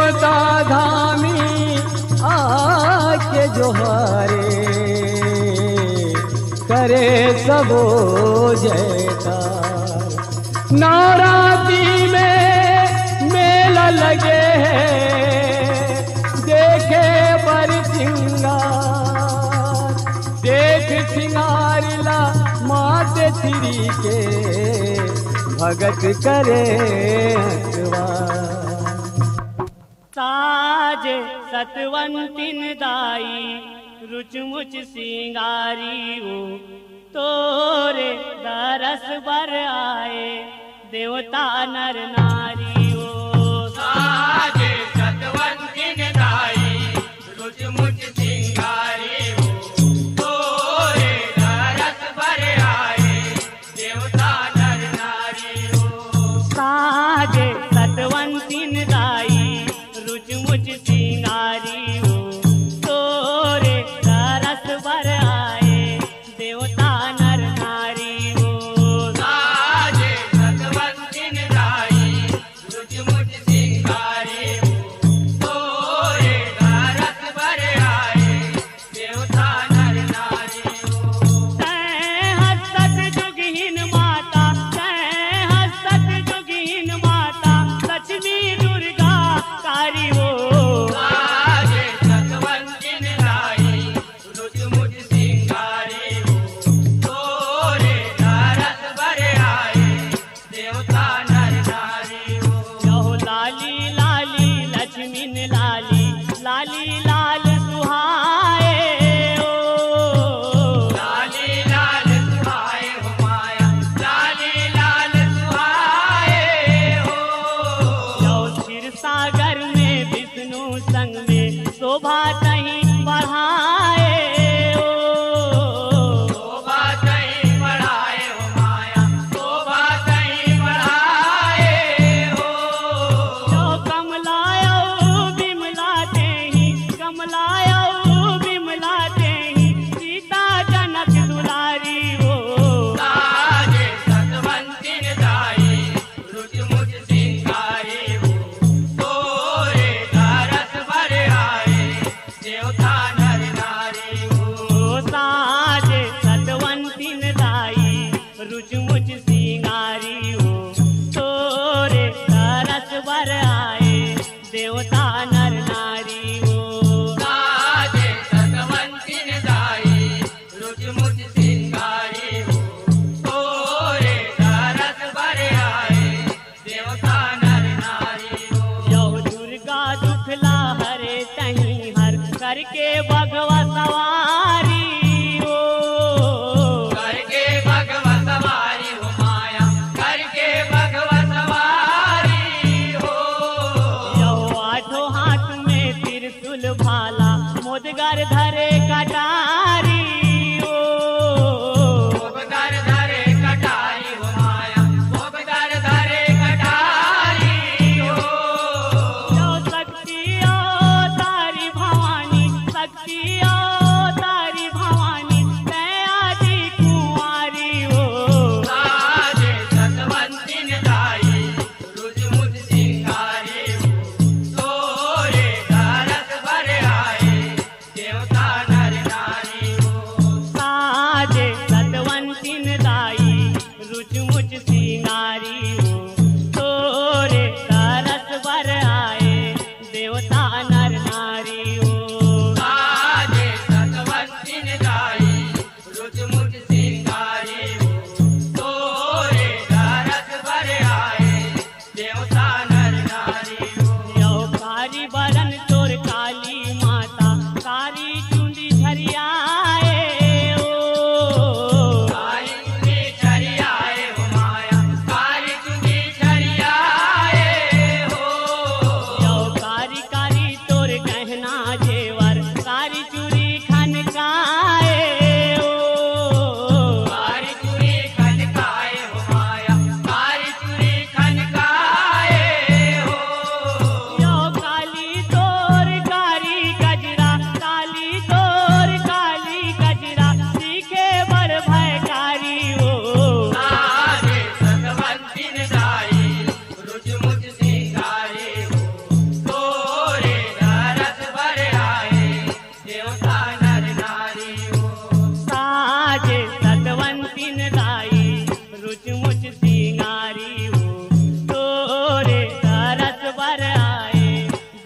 देवता धामी आके जोहारे, करे सबो जयकार। नवरात्रि में मेला लगे है, देखे पर सिंगार, देख सिंगारिला माते श्री के, भगत करे साज सतवंतिन दाई रुचमुच सिंगारी हो, तोरे दरस बर आए देवता नर नारी हो। साज सतवंतिन दाई रुचमुच सिंगारी हो, तोरे दरस बर आए देवता नर नारी हो। साज सतवंतिन दाई रुचमुच सिंगारी हो, तोरे दरस बर आए देवता नर नारी हो। साज सतवंतिन दाई रुचमुच सिंगारी हो, तोरे दरस बर आए देवता नर नारी हो। तैं हसत जुगहीन माता, तैं हसत जुगहीन माता, लक्ष्मी दुर्गा कारी हो। साज सतवंतिन दाई रुचमुच सिंगारी हो, तोरे दरस बर आए देवता नर नारी हो। यहो लाली लाली लक्ष्मीन लाली, लाली लाल सुहाए ओ। लाली लाल सुहाए हो माया, लाली लाल सुहाए हो। यहो क्षीर सागर में विष्णु संग में शोभा तहीं बढ़ाए ओ। शोभा तहीं बढ़ाए हो माया, शोभा तहीं बढ़ाए हो। जो कमलायो बिमला तेहि, कमलायो बिमला तेहि, सीता जनक दुलारी हो। साज सतवंतिन दाई रुचमुच सिंगारी हो, तोरे दरस बर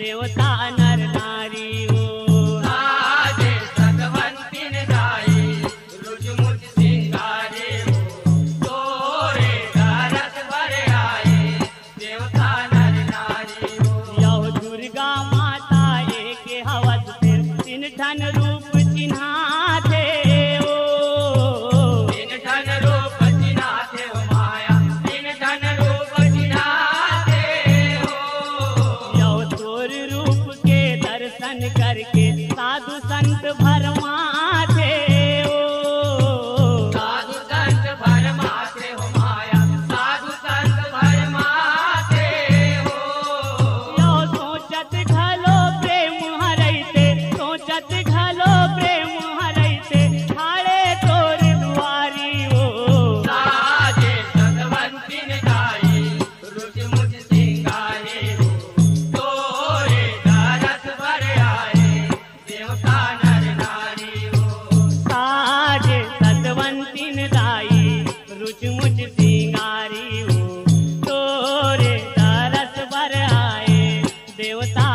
देवता नर नारी हो साजे सतवंतिन दाई रुच मुच सिंगारे हो तोरे दरस भर आए देवता नर नारी हो यह दुर्गा माता एक हवस से तीन ठन रूप चिन्हाते हो दिन धन रूप चिन्हाते हो माया दिन धन रूप चिन्हाते हो यह तोर रूप के दर्शन करके साधु संत भरमाते हो साधु संत भरमाते हो माया साधु संत भरमाते हो यो सोचत घलो प्रेम हरैते सोचत घलो प्रेम हरैते ठाड़े तोर दुआरी हो साजे सतवंतिन दाई रुच मुझ सिंगारे हो तोरे दरस भर आए देवता नर नारी हो साजे सतवंतिन दाई रुच मुझ सिंगारी हो तोरे तरस भर आए देवता